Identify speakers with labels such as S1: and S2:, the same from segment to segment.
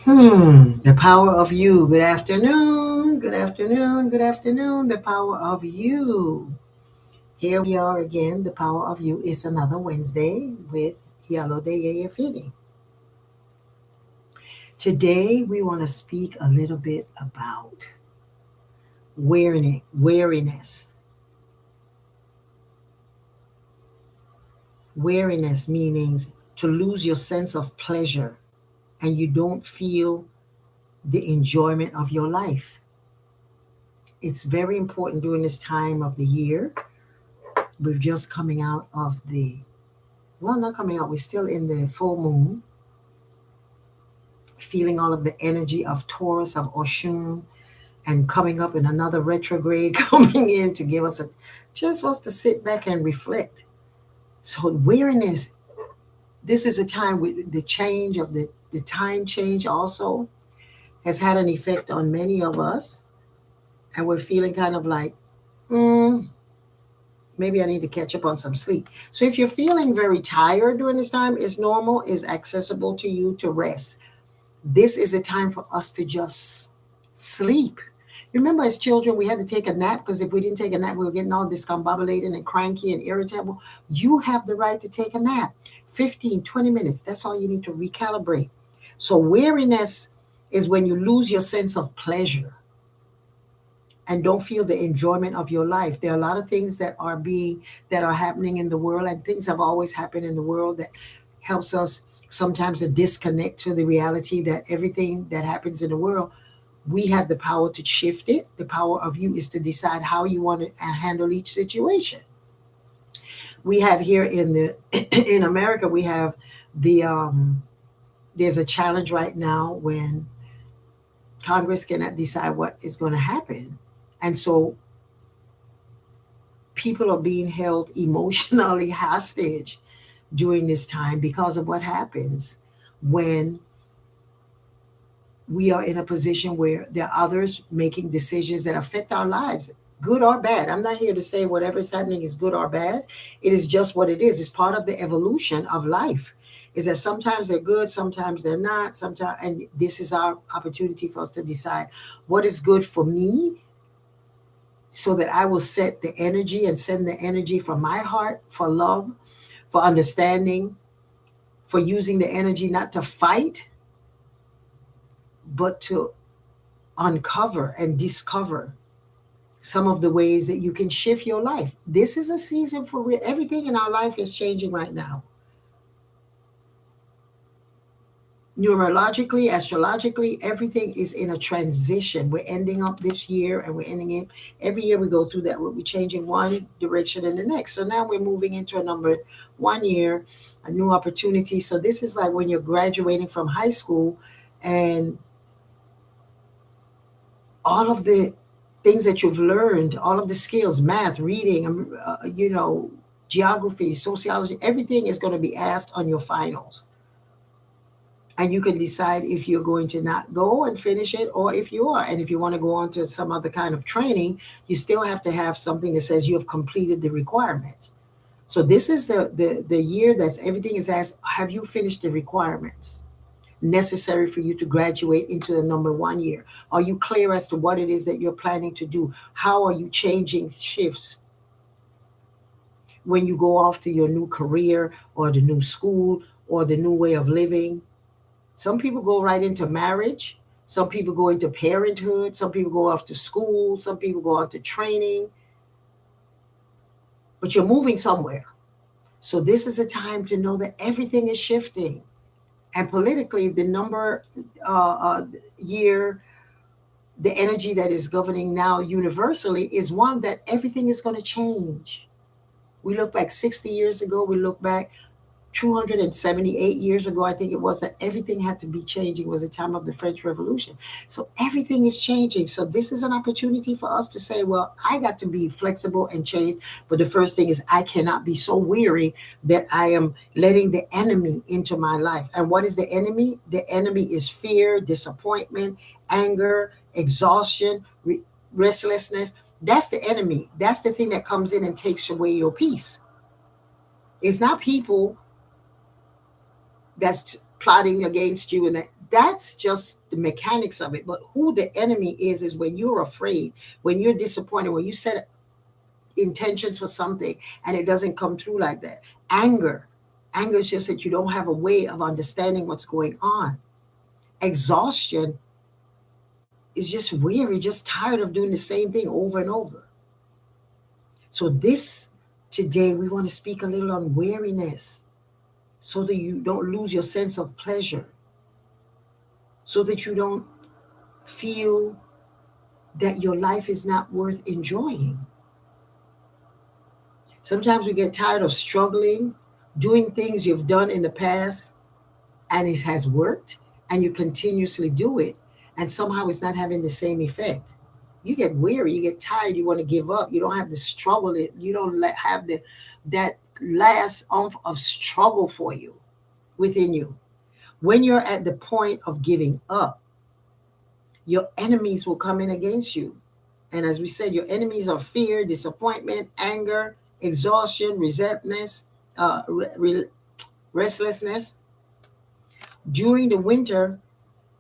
S1: The power of you. Good afternoon. Good afternoon. Good afternoon. The power of you. Here we are again. The power of you is another Wednesday with Yellow Day Yeyefini. Today we want to speak a little bit about weariness. Weariness means to lose your sense of pleasure and you don't feel the enjoyment of your life. It's very important during this time of the year. We're just coming out of not coming out, we're still in the full moon, feeling all of the energy of Taurus, of Oshun, and coming up in another retrograde coming in to give us just for us to sit back and reflect. So weariness, this is a time with the change of the time change also has had an effect on many of us. And we're feeling kind of like, maybe I need to catch up on some sleep. So if you're feeling very tired during this time, it's normal, it's accessible to you to rest. This is a time for us to just sleep. Remember, as children, we had to take a nap because if we didn't take a nap, we were getting all discombobulated and cranky and irritable. You have the right to take a nap. 15, 20 minutes. That's all you need to recalibrate. So weariness is when you lose your sense of pleasure and don't feel the enjoyment of your life. There are a lot of things that are happening in the world, and things have always happened in the world that helps us sometimes to disconnect to the reality that everything that happens in the world, we have the power to shift it. The power of you is to decide how you want to handle each situation. We have here in America, we have there's a challenge right now when Congress cannot decide what is going to happen. And so people are being held emotionally hostage during this time because of what happens when we are in a position where there are others making decisions that affect our lives, good or bad. I'm not here to say whatever is happening is good or bad. It is just what it is. It's part of the evolution of life. Is that sometimes they're good, sometimes they're not, sometimes, and this is our opportunity for us to decide what is good for me so that I will set the energy and send the energy from my heart for love, for understanding, for using the energy not to fight, but to uncover and discover some of the ways that you can shift your life. This is a season for everything in our life is changing right now. Numerologically, astrologically, everything is in a transition. We're ending up this year and we're ending it. Every year we go through that. We'll be changing one direction and the next. So now we're moving into a number 1 year, a new opportunity. So this is like when you're graduating from high school and all of the things that you've learned, all of the skills, math, reading, geography, sociology, everything is going to be asked on your finals. And you can decide if you're going to not go and finish it or if you are. And if you want to go on to some other kind of training, you still have to have something that says you have completed the requirements. So this is the year that's everything is asked, have you finished the requirements necessary for you to graduate into the number 1 year? Are you clear as to what it is that you're planning to do? How are you changing shifts when you go off to your new career or the new school or the new way of living? Some people go right into marriage. Some people go into parenthood. Some people go off to school. Some people go on to training. But you're moving somewhere. So this is a time to know that everything is shifting. And politically, the number year, the energy that is governing now universally is one that everything is going to change. We look back 60 years ago. We look back 278 years ago, I think it was, that everything had to be changing. It was the time of the French Revolution. So everything is changing. So this is an opportunity for us to say, well, I got to be flexible and change. But the first thing is I cannot be so weary that I am letting the enemy into my life. And what is the enemy? The enemy is fear, disappointment, anger, exhaustion, restlessness. That's the enemy. That's the thing that comes in and takes away your peace. It's not people that's plotting against you and that that's just the mechanics of it. But who the enemy is when you're afraid, when you're disappointed, when you set intentions for something and it doesn't come through like that. Anger. Anger is just that you don't have a way of understanding what's going on. Exhaustion is just weary, just tired of doing the same thing over and over. So this today we want to speak a little on weariness so that you don't lose your sense of pleasure, so that you don't feel that your life is not worth enjoying. Sometimes we get tired of struggling, doing things you've done in the past and it has worked and you continuously do it and somehow it's not having the same effect. You get weary, you get tired, you want to give up. You don't have the struggle, you don't have that last oomph of struggle for you within you. When you're at the point of giving up, your enemies will come in against you. And as we said, your enemies are fear, disappointment, anger, exhaustion, resentment, restlessness. During the winter,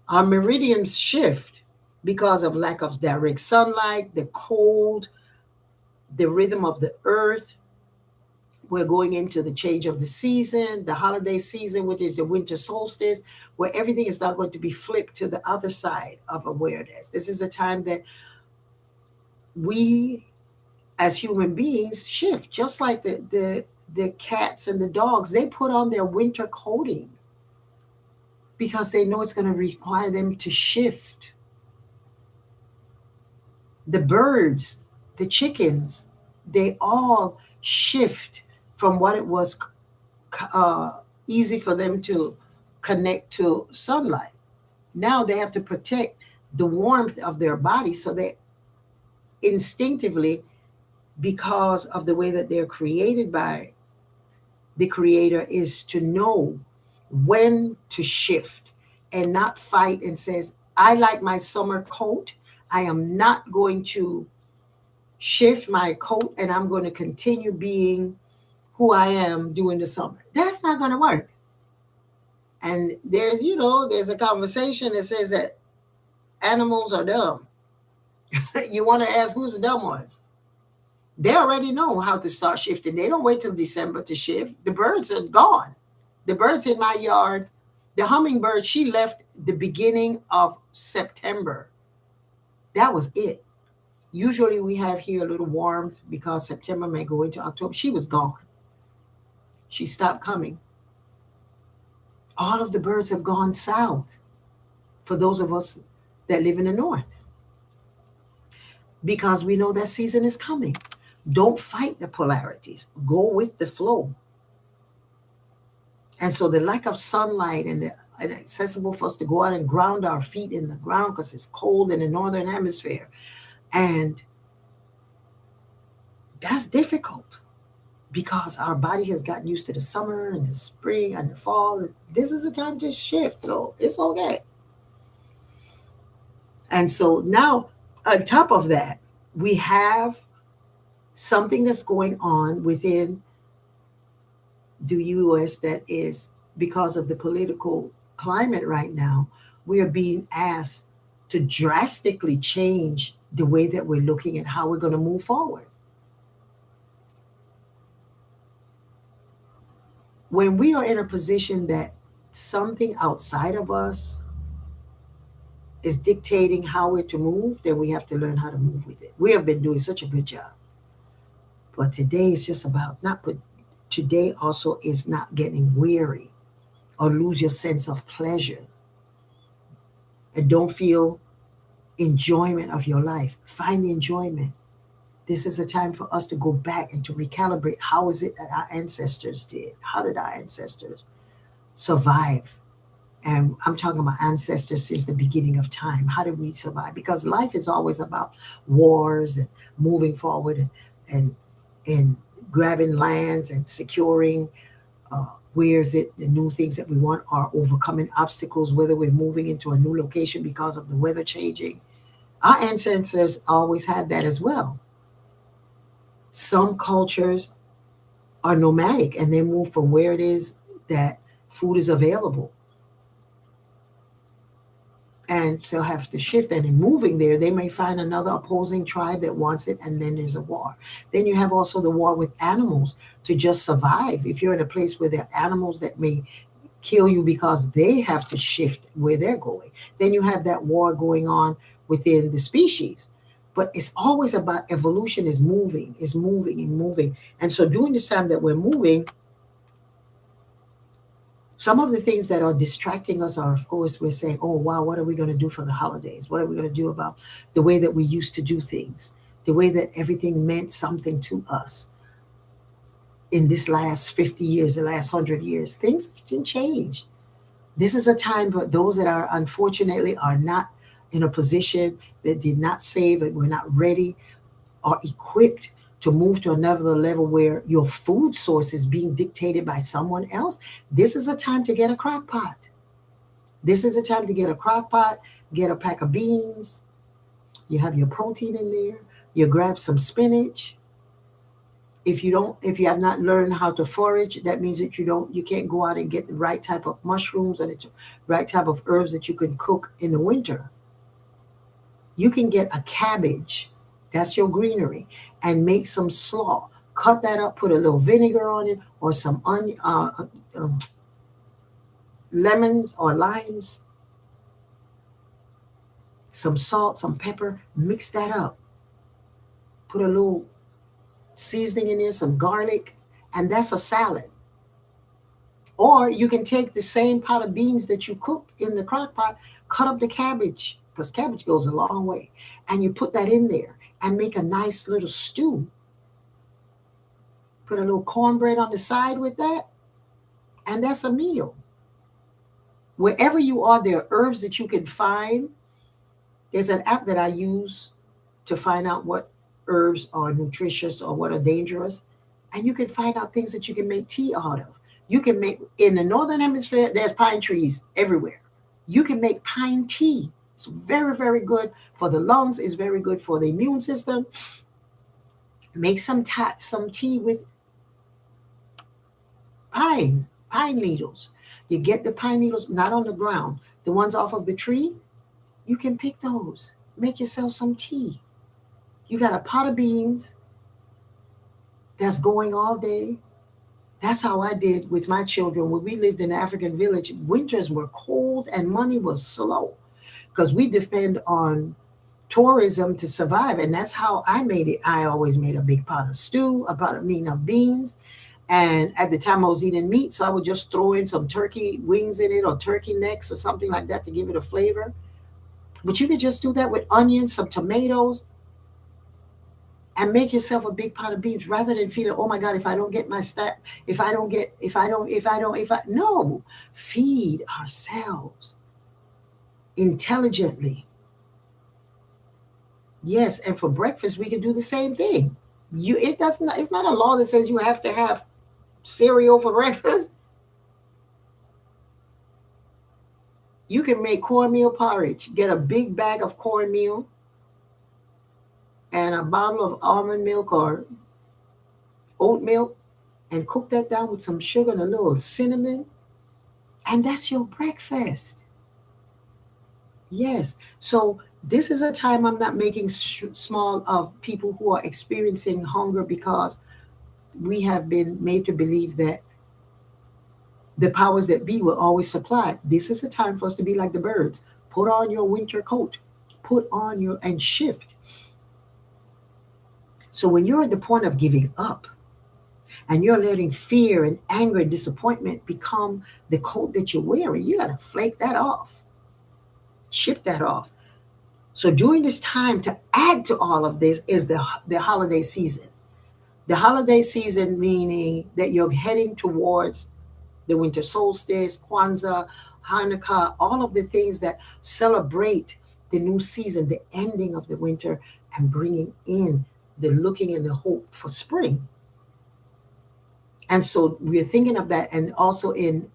S1: our meridians shift because of lack of direct sunlight, the cold, the rhythm of the earth. We're going into the change of the season, the holiday season, which is the winter solstice, where everything is now going to be flipped to the other side of awareness. This is a time that we as human beings shift, just like the cats and the dogs. They put on their winter coating because they know it's going to require them to shift. The birds, the chickens, they all shift from what it was easy for them to connect to sunlight. Now they have to protect the warmth of their body, so they instinctively, because of the way that they're created by the creator, is to know when to shift and not fight and says, I like my summer coat. I am not going to shift my coat and I'm going to continue being who I am during the summer. That's not going to work. And there's a conversation that says that animals are dumb. You want to ask who's the dumb ones? They already know how to start shifting. They don't wait till December to shift. The birds are gone. The birds in my yard, the hummingbird, she left the beginning of September. That was it. Usually we have here a little warmth because September may go into October. She was gone. She stopped coming. All of the birds have gone south for those of us that live in the north, because we know that season is coming. Don't fight the polarities. Go with the flow. And so the lack of sunlight and accessible for us to go out and ground our feet in the ground because it's cold in the northern hemisphere. And that's difficult because our body has gotten used to the summer and the spring and the fall. This is a time to shift, so it's okay. And so now, on top of that, we have something that's going on within the US that is, because of the political climate right now, we are being asked to drastically change the way that we're looking at how we're going to move forward. When we are in a position that something outside of us is dictating how we're to move, then we have to learn how to move with it. We have been doing such a good job. But today is just about today also is not getting weary or lose your sense of pleasure and don't feel enjoyment of your life. Find the enjoyment. This is a time for us to go back and to recalibrate. How is it that our ancestors did? How did our ancestors survive? And I'm talking about ancestors since the beginning of time. How did we survive? Because life is always about wars and moving forward and grabbing lands and securing where is it, the new things that we want, are overcoming obstacles, whether we're moving into a new location because of the weather changing. Our ancestors always had that as well. Some cultures are nomadic and they move from where it is that food is available. And so have to shift. And in moving there, they may find another opposing tribe that wants it, and then there's a war. Then you have also the war with animals to just survive. If you're in a place where there are animals that may kill you because they have to shift where they're going, then you have that war going on within the species. But it's always about evolution is moving and moving. And so during this time that we're moving, some of the things that are distracting us are, of course, we're saying, oh, wow, what are we going to do for the holidays? What are we going to do about the way that we used to do things, the way that everything meant something to us in this last 50 years, the last 100 years? Things can change. This is a time for those that are unfortunately are not in a position that did not save and were not ready or equipped to move to another level where your food source is being dictated by someone else. This is a time to get a crock pot. This is a time to get a crock pot, get a pack of beans. You have your protein in there. You grab some spinach. If you have not learned how to forage, that means that you can't go out and get the right type of mushrooms or the right type of herbs that you can cook in the winter. You can get a cabbage, that's your greenery, and make some slaw. Cut that up, put a little vinegar on it, or some lemons or limes, some salt, some pepper. Mix that up. Put a little seasoning in there, some garlic, and that's a salad. Or you can take the same pot of beans that you cook in the crock pot, cut up the cabbage, because cabbage goes a long way, and you put that in there and make a nice little stew. Put a little cornbread on the side with that, and that's a meal. Wherever you are, there are herbs that you can find. There's an app that I use to find out what herbs are nutritious or what are dangerous. And you can find out things that you can make tea out of. You can make, in the Northern Hemisphere, there's pine trees everywhere. You can make pine tea. It's very, very good for the lungs. It's very good for the immune system. Make some tea with pine needles. You get the pine needles not on the ground, the ones off of the tree. You can pick those. Make yourself some tea. You got a pot of beans that's going all day. That's how I did with my children when we lived in an African village. Winters were cold and money was slow because we depend on tourism to survive. And that's how I made it. I always made a big pot of stew, a pot of beans. And at the time I was eating meat, so I would just throw in some turkey wings in it or turkey necks or something like that to give it a flavor. But you could just do that with onions, some tomatoes, and make yourself a big pot of beans rather than feeling, oh my God, if I don't get my stack, no, feed ourselves intelligently. Yes, and for breakfast, we can do the same thing. It's not a law that says you have to have cereal for breakfast. You can make cornmeal porridge. Get a big bag of cornmeal and a bottle of almond milk or oat milk and cook that down with some sugar and a little cinnamon. And that's your breakfast. Yes. So this is a time I'm not making small of people who are experiencing hunger because we have been made to believe that the powers that be will always supply. This is a time for us to be like the birds. Put on your winter coat. And shift. So when you're at the point of giving up and you're letting fear and anger and disappointment become the coat that you're wearing, you got to flake that off. Ship that off. So during this time, to add to all of this is the holiday season. The holiday season meaning that you're heading towards the winter solstice, Kwanzaa, Hanukkah, all of the things that celebrate the new season, the ending of the winter, and bringing in the looking and the hope for spring. And so we're thinking of that. And also in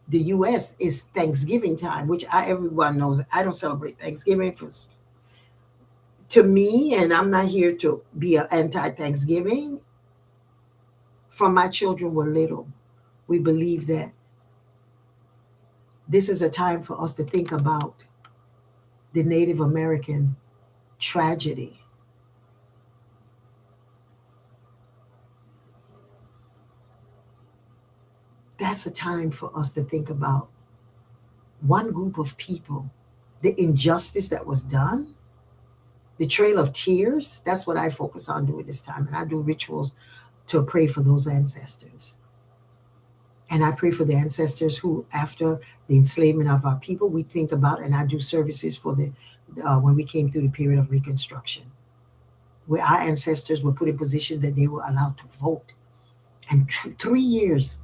S1: the US is Thanksgiving time, which everyone knows I don't celebrate Thanksgiving to me, and I'm not here to be an anti-Thanksgiving. From my children were little, we believe that this is a time for us to think about the Native American tragedy. That's a time for us to think about one group of people, the injustice that was done, the trail of tears. That's what I focus on during this time. And I do rituals to pray for those ancestors. And I pray for the ancestors who, after the enslavement of our people, we think about, and I do services for the when we came through the period of Reconstruction, where our ancestors were put in position that they were allowed to vote. And 3 years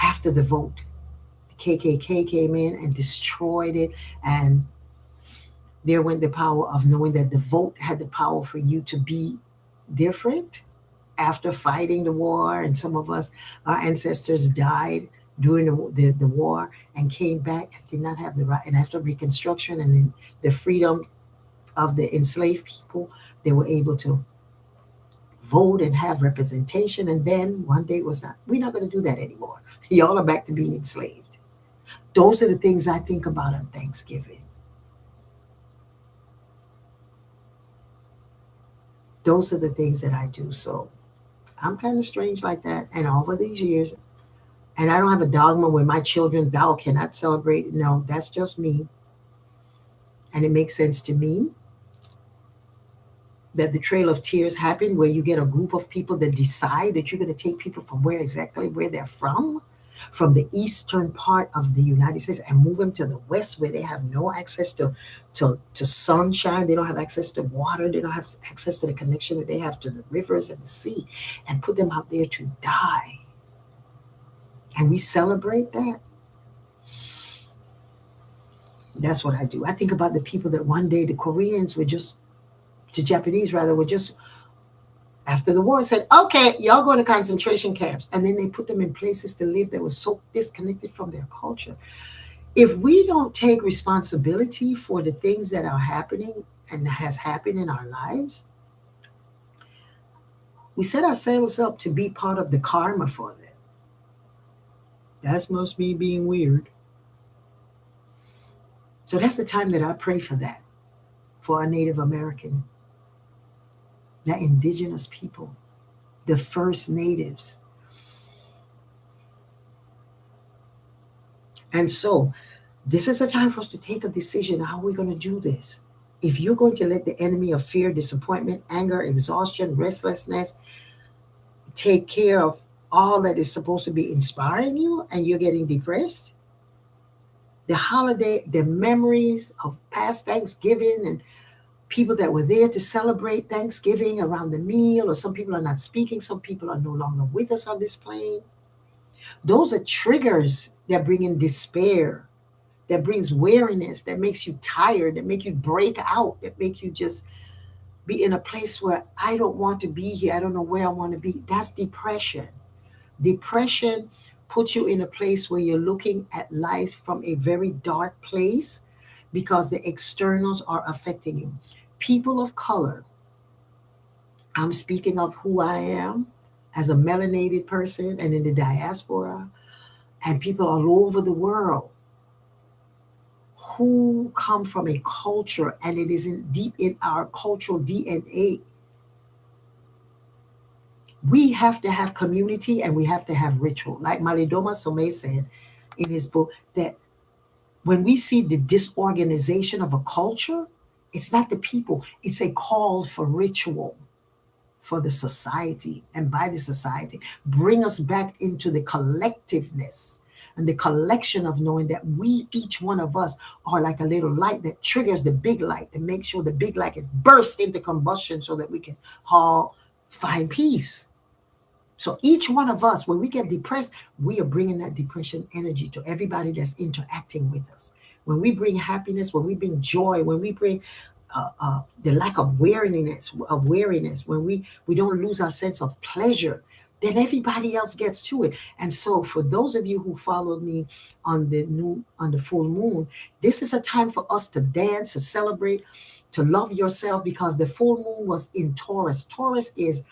S1: after the vote, the KKK came in and destroyed it. And there went the power of knowing that the vote had the power for you to be different after fighting the war. And some of us, our ancestors died during the war and came back and did not have the right. And after Reconstruction and then the freedom of the enslaved people, they were able to vote and have representation. And then one day it was not, we're not going to do that anymore. Y'all are back to being enslaved. Those are the things I think about on Thanksgiving. Those are the things that I do. So I'm kind of strange like that. And over these years, and I don't have a dogma where my children, thou cannot celebrate. No, that's just me. And it makes sense to me that the Trail of Tears happened where you get a group of people that decide that you're going to take people from where they're from the eastern part of the United States, and move them to the west where they have no access to sunshine. They don't have access to water. They don't have access to the connection that they have to the rivers and the sea, and put them out there to die. And we celebrate that. That's what I do. I think about the people that one day the Koreans were just, the Japanese rather, were just, after the war, said, okay, y'all go to concentration camps. And then they put them in places to live that was so disconnected from their culture. If we don't take responsibility for the things that are happening and has happened in our lives, we set ourselves up to be part of the karma for them. That's must me being weird. So that's the time that I pray for that, for our Native American, the indigenous people, the first natives. And so this is a time for us to take a decision. How are we going to do this? If you're going to let the enemy of fear, disappointment, anger, exhaustion, restlessness take care of all that is supposed to be inspiring you, and you're getting depressed, the holiday, the memories of past Thanksgiving and people that were there to celebrate Thanksgiving around the meal, or some people are not speaking, some people are no longer with us on this plane. Those are triggers that bring in despair, that brings weariness, that makes you tired, that make you break out, that make you just be in a place where I don't want to be here. I don't know where I want to be. That's depression. Depression puts you in a place where you're looking at life from a very dark place because the externals are affecting you. People of color, I'm speaking of who I am as a melanated person and in the diaspora, and people all over the world who come from a culture, and it is deep in our cultural DNA. We have to have community and we have to have ritual. Like Malidoma Somé said in his book, that when we see the disorganization of a culture, it's not the people, it's a call for ritual for the society, and by the society, bring us back into the collectiveness and the collection of knowing that we, each one of us, are like a little light that triggers the big light to make sure the big light is burst into combustion so that we can all find peace. So each one of us, when we get depressed, we are bringing that depression energy to everybody that's interacting with us. When we bring happiness, when we bring joy, when we bring the lack of weariness, when we don't lose our sense of pleasure, then everybody else gets to it. And so, for those of you who followed me on the full moon, this is a time for us to dance, to celebrate, to love yourself, because the full moon was in Taurus. Taurus is,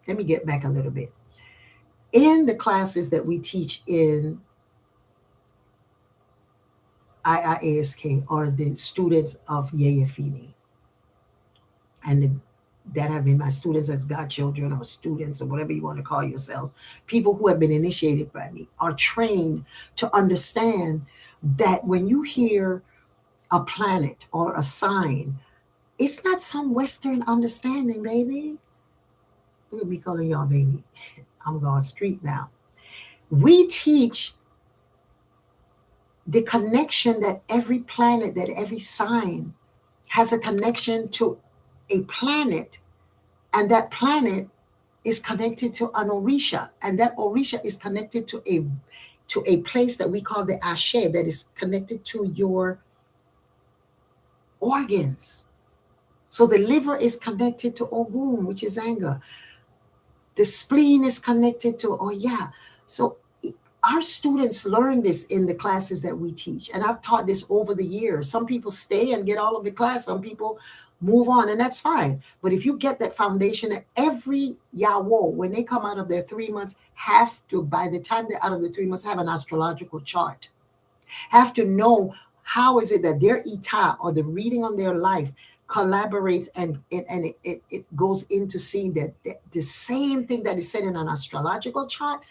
S1: let me get back a little bit. In the classes that we teach in IIASK, or the students of Yeyefini, and that have been my students as godchildren or students or whatever you want to call yourselves, people who have been initiated by me, are trained to understand that when you hear a planet or a sign, it's not some Western understanding, baby. Look at me calling y'all baby. I'm going street now. We teach the connection that every planet, that every sign has a connection to a planet, and that planet is connected to an orisha, and that orisha is connected to a place that we call the ashe, that is connected to your organs. So the liver is connected to Ogun, which is anger. The spleen is connected to Oya. So our students learn this in the classes that we teach. And I've taught this over the years. Some people stay and get all of the class. Some people move on, and that's fine. But if you get that foundation, that every Yawo, when they come out of their 3 months, have to, by the time they're out of the 3 months, have an astrological chart. Have to know how is it that their ita, or the reading on their life, collaborates, and it goes into seeing that the same thing that is said in an astrological chart,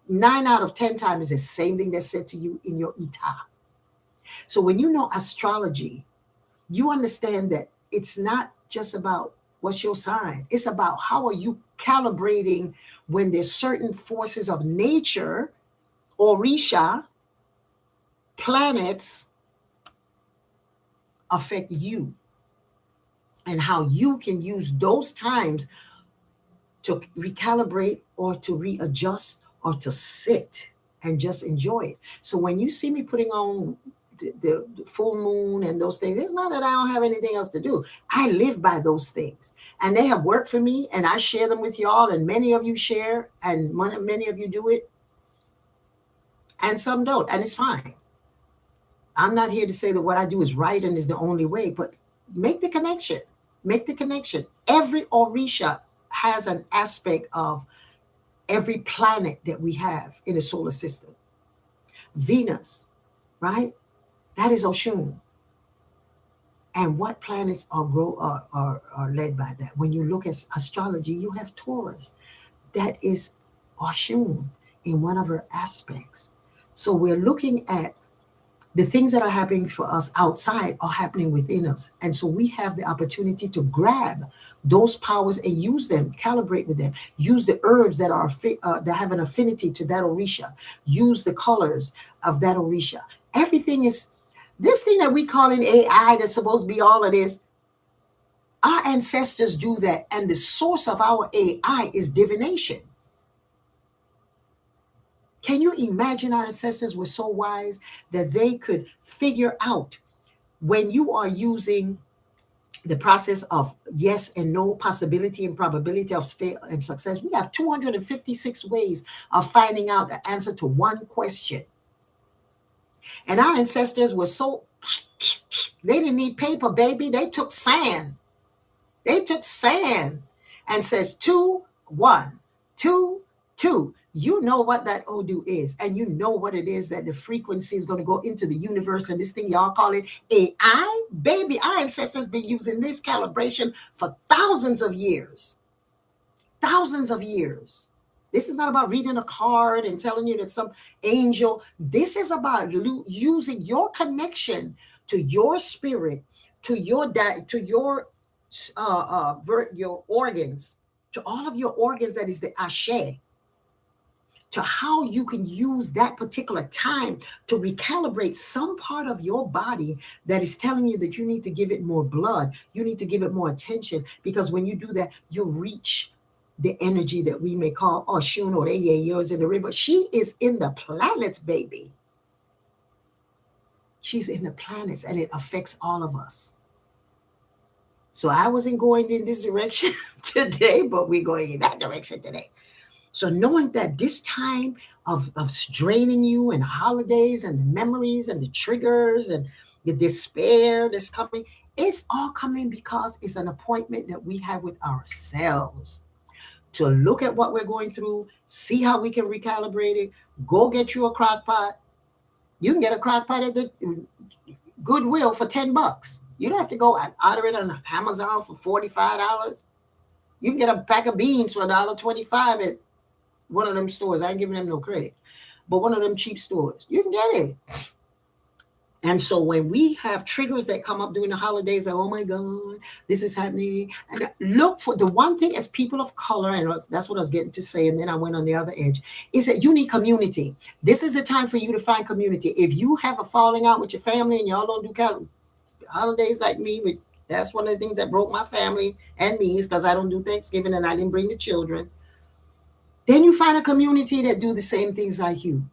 S1: 9 out of 10 times is the same thing that's said to you in your ita. So when you know astrology, you understand that it's not just about what's your sign. It's about how are you calibrating when there's certain forces of nature, orisha, planets affect you, and how you can use those times to recalibrate or to readjust or to sit and just enjoy it. So when you see me putting on the full moon and those things, it's not that I don't have anything else to do. I live by those things, and they have worked for me, and I share them with y'all, and many of you share, and many of you do it, and some don't, and it's fine. I'm not here to say that what I do is right and is the only way, but make the connection. Make the connection. Every Orisha has an aspect of every planet that we have in the solar system. Venus, right? That is Oshun. And what planets are led by that? When you look at astrology, you have Taurus. That is Oshun in one of her aspects. So we're looking at the things that are happening for us outside are happening within us. And so we have the opportunity to grab those powers and use them, calibrate with them, use the herbs that that have an affinity to that Orisha, use the colors of that Orisha. Everything is, this thing that we call in AI that's supposed to be all of this, our ancestors do that. And the source of our AI is divination. Can you imagine our ancestors were so wise that they could figure out when you are using the process of yes and no, possibility and probability of fail and success? We have 256 ways of finding out the answer to one question. And our ancestors were so, they didn't need paper, baby. They took sand. They took sand and says 2, 1, 2, 2. You know what that Odu is, and you know what it is that the frequency is going to go into the universe, and this thing y'all call it AI. Baby, our ancestors been using this calibration for thousands of years. Thousands of years. This is not about reading a card and telling you that some angel. This is about using your connection to your spirit, to your your organs, to all of your organs, that is the ashe, to how you can use that particular time to recalibrate some part of your body that is telling you that you need to give it more blood, you need to give it more attention, because when you do that, you reach the energy that we may call Oshun or Yeyos in the river. She is in the planets, baby. She's in the planets, and it affects all of us. So I wasn't going in this direction today, but we're going in that direction today. So knowing that this time of straining you and holidays and the memories and the triggers and the despair that's coming, it's all coming because it's an appointment that we have with ourselves to look at what we're going through, see how we can recalibrate it, go get you a crock pot, You can get a crock pot at the Goodwill for $10. You don't have to go and order it on Amazon for $45. You can get a pack of beans for $1.25 at one of them stores. I ain't giving them no credit, but one of them cheap stores. You can get it. And so when we have triggers that come up during the holidays, like, oh my God, this is happening. And look for the one thing as people of color, and that's what I was getting to say, and then I went on the other edge, is that you need community. This is the time for you to find community. If you have a falling out with your family and y'all don't do holidays like me, that's one of the things that broke my family and me, is because I don't do Thanksgiving and I didn't bring the children. Then you find a community that do the same things like you.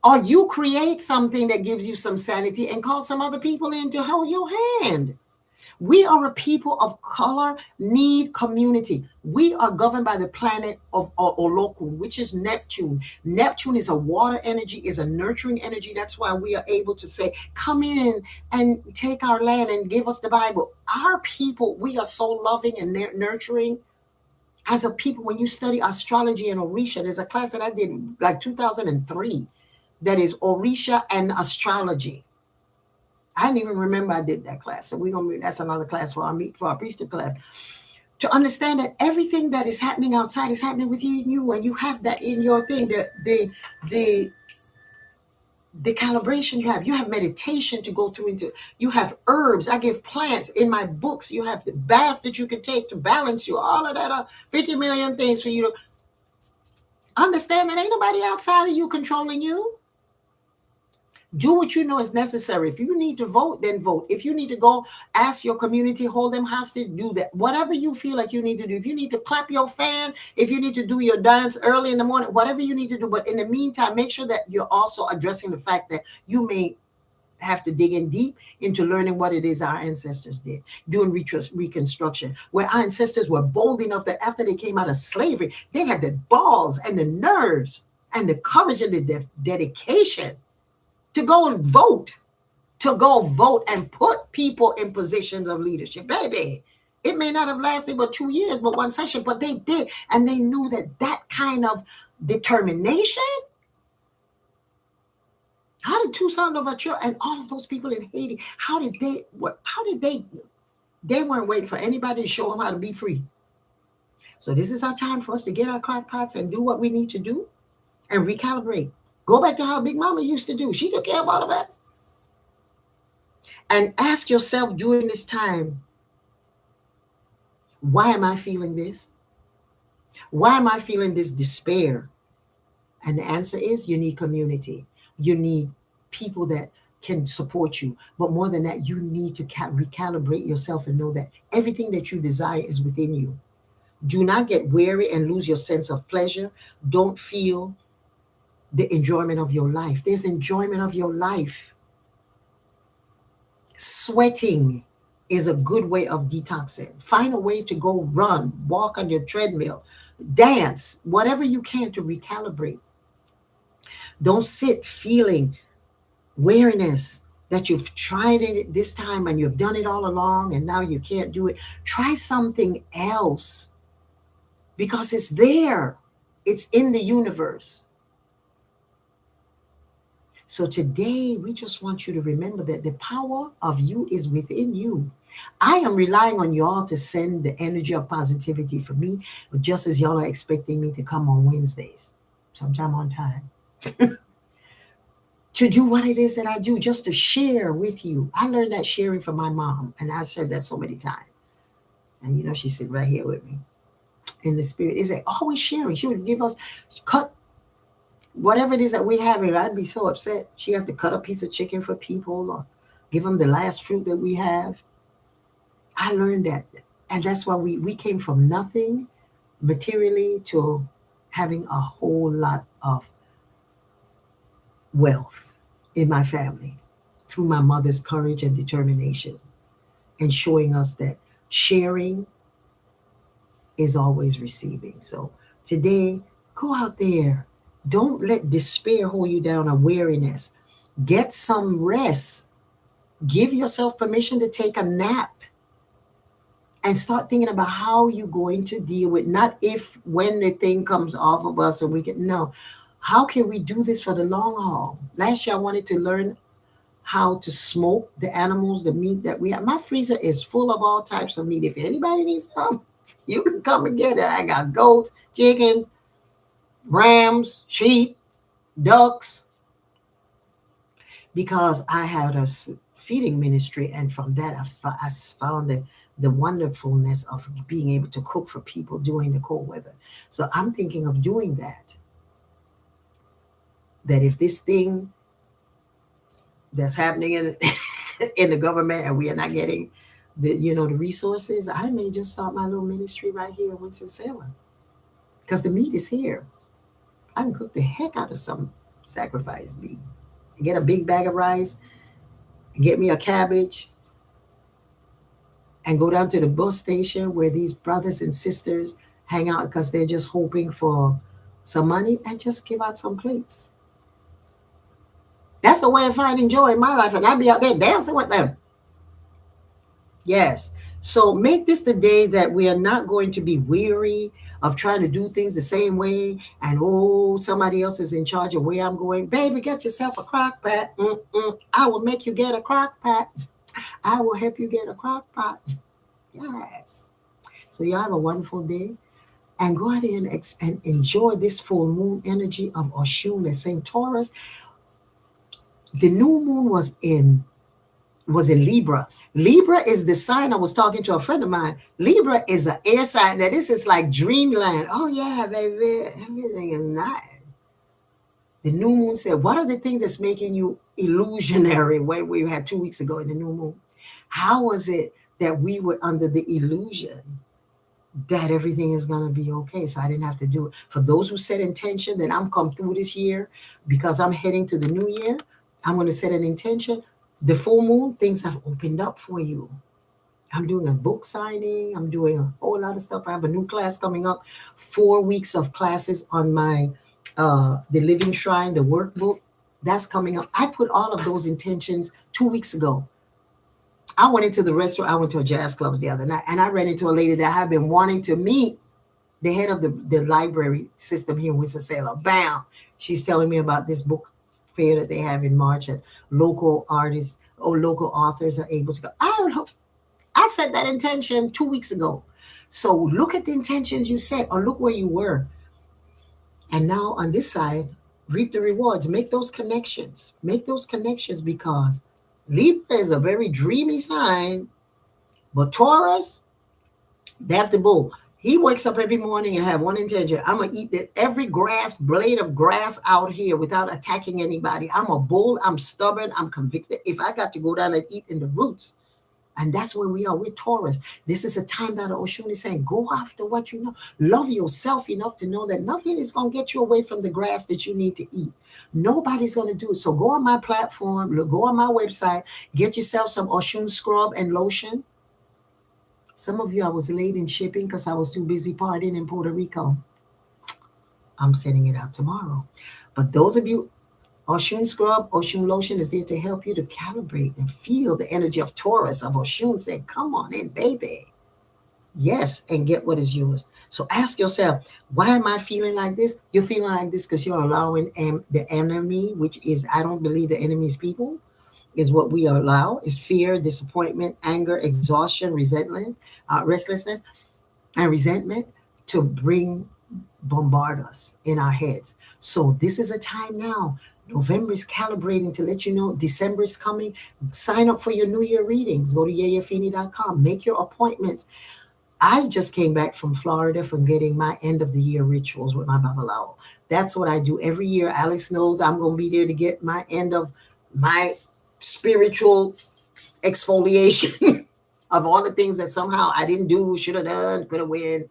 S1: Or you create something that gives you some sanity and call some other people in to hold your hand. We are a people of color, need community. We are governed by the planet of Olokun, which is Neptune. Neptune is a water energy, is a nurturing energy. That's why we are able to say, come in and take our land and give us the Bible. Our people, we are so loving and nurturing. As a people, when you study astrology and Orisha, there's a class that I did like 2003 that is Orisha and astrology. I didn't even remember I did that class. So that's another class for our priesthood class. To understand that everything that is happening outside is happening within you, and you have that in your thing. The calibration you have meditation to go through into. You have herbs. I give plants in my books. You have the bath that you can take to balance you. All of that are 50 million things for you to understand that ain't nobody outside of you controlling you. Do what you know is necessary. If you need to vote, then vote. If you need to go ask your community, hold them hostage, do that. Whatever you feel like you need to do. If you need to clap your fan, if you need to do your dance early in the morning, whatever you need to do. But in the meantime, make sure that you're also addressing the fact that you may have to dig in deep into learning what it is our ancestors did doing reconstruction, where our ancestors were bold enough that after they came out of slavery, they had the balls and the nerves and the courage and the dedication to go and vote, and put people in positions of leadership. Baby, it may not have lasted but 2 years, but one session, but they did. And they knew that kind of determination. How did Toussaint Louverture and all of those people in Haiti, they weren't waiting for anybody to show them how to be free. So this is our time for us to get our crock pots and do what we need to do and recalibrate. Go back to how Big Mama used to do. She took care of all of us. And ask yourself during this time, why am I feeling this? Why am I feeling this despair? And the answer is you need community. You need people that can support you. But more than that, you need to recalibrate yourself and know that everything that you desire is within you. Do not get weary and lose your sense of pleasure. Don't feel the enjoyment of your life. There's enjoyment of your life. Sweating is a good way of detoxing. Find a way to go run, walk on your treadmill, dance, whatever you can to recalibrate. Don't sit feeling weariness that you've tried it this time and you've done it all along and now you can't do it. Try something else because it's there. It's in the universe. So today, we just want you to remember that the power of you is within you. I am relying on y'all to send the energy of positivity for me, just as y'all are expecting me to come on Wednesdays, sometime on time, to do what it is that I do, just to share with you. I learned that sharing from my mom, and I said that so many times. And she's sitting right here with me in the spirit. Is that always sharing? She would give us, cut whatever it is that we have, and I'd be so upset. She have to cut a piece of chicken for people or give them the last fruit that we have. I learned that. And that's why we came from nothing materially to having a whole lot of wealth in my family through my mother's courage and determination and showing us that sharing is always receiving. So today, go out there. Don't let despair hold you down or weariness. Get some rest. Give yourself permission to take a nap and start thinking about how you're going to deal with, not if, when the thing comes off of us and we can, no. How can we do this for the long haul? Last year, I wanted to learn how to smoke the animals, the meat that we have. My freezer is full of all types of meat. If anybody needs some, you can come and get it. I got goats, chickens, rams, sheep, ducks, because I had a feeding ministry, and from that I found the wonderfulness of being able to cook for people during the cold weather. So I'm thinking of doing that. That if this thing that's happening in in the government and we are not getting the resources, I may just start my little ministry right here in Winston-Salem, because the meat is here. I can cook the heck out of some sacrifice meat. Get a big bag of rice, get me a cabbage, and go down to the bus station where these brothers and sisters hang out because they're just hoping for some money, and just give out some plates. That's a way of finding joy in my life, and I'd be out there dancing with them. Yes. So make this the day that we are not going to be weary of trying to do things the same way, and oh, somebody else is in charge of where I'm going. Baby, get yourself a crock pot. I will make you get a crock pot. I will help you get a crock pot. Yes. So y'all have a wonderful day, and go out there and enjoy this full moon energy of Oshun and Saint Taurus. The new moon was in Libra. Libra is the sign. I was talking to a friend of mine. Libra is an air sign. Now this is like dreamland. Oh yeah, baby, everything is nice. The new moon said, what are the things that's making you illusionary? When we had 2 weeks ago in the new moon, how was it that we were under the illusion that everything is going to be okay? So I didn't have to do it. For those who set intention that I'm come through this year, because I'm heading to the new year, I'm going to set an intention. The full moon, things have opened up for you. I'm doing a book signing. I'm doing a whole lot of stuff. I have a new class coming up, 4 weeks of classes on my the Living Shrine, the workbook. That's coming up. I put all of those intentions 2 weeks ago. I went into the restaurant. I went to a jazz club the other night, and I ran into a lady that I've been wanting to meet, the head of the library system here in Winston-Salem. Bam! She's telling me about this book fair that they have in March, and local artists or local authors are able to go. I set that intention 2 weeks ago. So look at the intentions you set, or look where you were. And now on this side, reap the rewards. Make those connections. Make those connections, because Libra is a very dreamy sign, but Taurus, that's the bull. He wakes up every morning and have one intention. I'm going to eat every blade of grass out here without attacking anybody. I'm a bull. I'm stubborn. I'm convicted. If I got to go down and eat in the roots, and that's where we are. We're Taurus. This is a time that Oshun is saying, go after what you know. Love yourself enough to know that nothing is going to get you away from the grass that you need to eat. Nobody's going to do it. So go on my platform, go on my website, get yourself some Oshun scrub and lotion. Some of you, I was late in shipping because I was too busy partying in Puerto Rico. I'm sending it out tomorrow. But those of you, Oshun scrub, Oshun lotion is there to help you to calibrate and feel the energy of Taurus, of Oshun saying, come on in, baby. Yes, and get what is yours. So ask yourself, why am I feeling like this? You're feeling like this because you're allowing the enemy, which is, I don't believe the enemy is people, is what we allow, is fear, disappointment, anger, exhaustion, restlessness, and resentment to bombard us in our heads. So this is a time now. November is calibrating to let you know December is coming. Sign up for your New Year readings. Go to yeyefini.com. Make your appointments. I just came back from Florida from getting my end of the year rituals with my Babalawo. That's what I do every year. Alex knows I'm going to be there to get my end of my spiritual exfoliation of all the things that somehow I didn't do, should have done, could have win.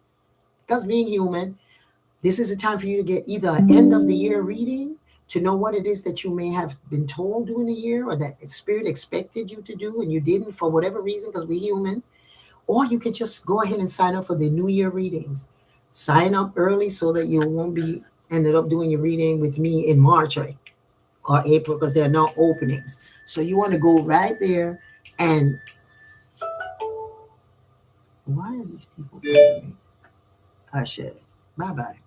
S1: Because being human, this is a time for you to get either an end of the year reading to know what it is that you may have been told during the year, or that spirit expected you to do and you didn't for whatever reason, because we're human. Or you can just go ahead and sign up for the New Year readings. Sign up early so that you won't be ended up doing your reading with me in March or April, because there are no openings. So you want to go right there. And why are these people calling me? I should. Bye-bye.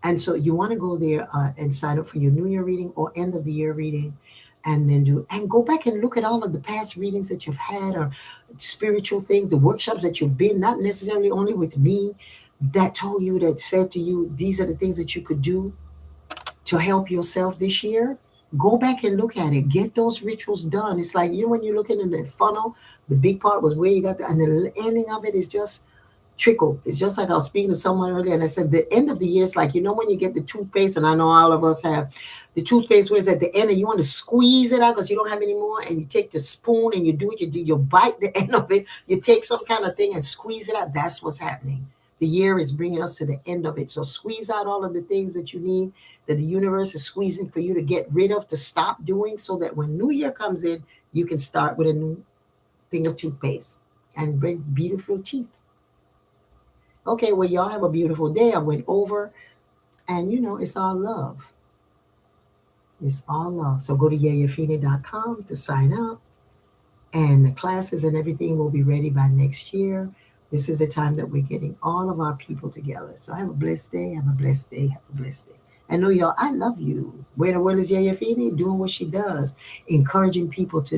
S1: And so you want to go there and sign up for your New Year reading or end of the year reading, and then do and go back and look at all of the past readings that you've had, or spiritual things, the workshops that you've been, not necessarily only with me, that told you, that said to you, these are the things that you could do to help yourself this year. Go back and look at it. Get those rituals done. It's like, when you're looking in the funnel, the big part was where you got and the ending of it is just trickle. It's just like I was speaking to someone earlier, and I said the end of the year is like, when you get the toothpaste, and I know all of us have the toothpaste where it's at the end, and you want to squeeze it out because you don't have any more, and you take the spoon and you bite the end of it, you take some kind of thing and squeeze it out. That's what's happening. The year is bringing us to the end of it. So squeeze out all of the things that you need, that the universe is squeezing for you to get rid of, to stop doing, so that when New Year comes in, you can start with a new thing of toothpaste and bring beautiful teeth. Okay, well, y'all have a beautiful day. I went over, and it's all love. It's all love. So go to yeyefini.com to sign up, and the classes and everything will be ready by next year. This is the time that we're getting all of our people together. So have a blessed day. Have a blessed day. Have a blessed day. And know, y'all, I love you. Where the world is Yeyefini doing what she does, encouraging people to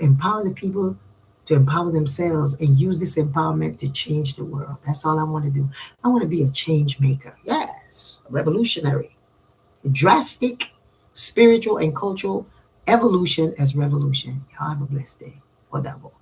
S1: empower the people, to empower themselves, and use this empowerment to change the world. That's all I want to do. I want to be a change maker. Yes, a revolutionary, drastic, spiritual and cultural evolution as revolution. Y'all have a blessed day. Or double.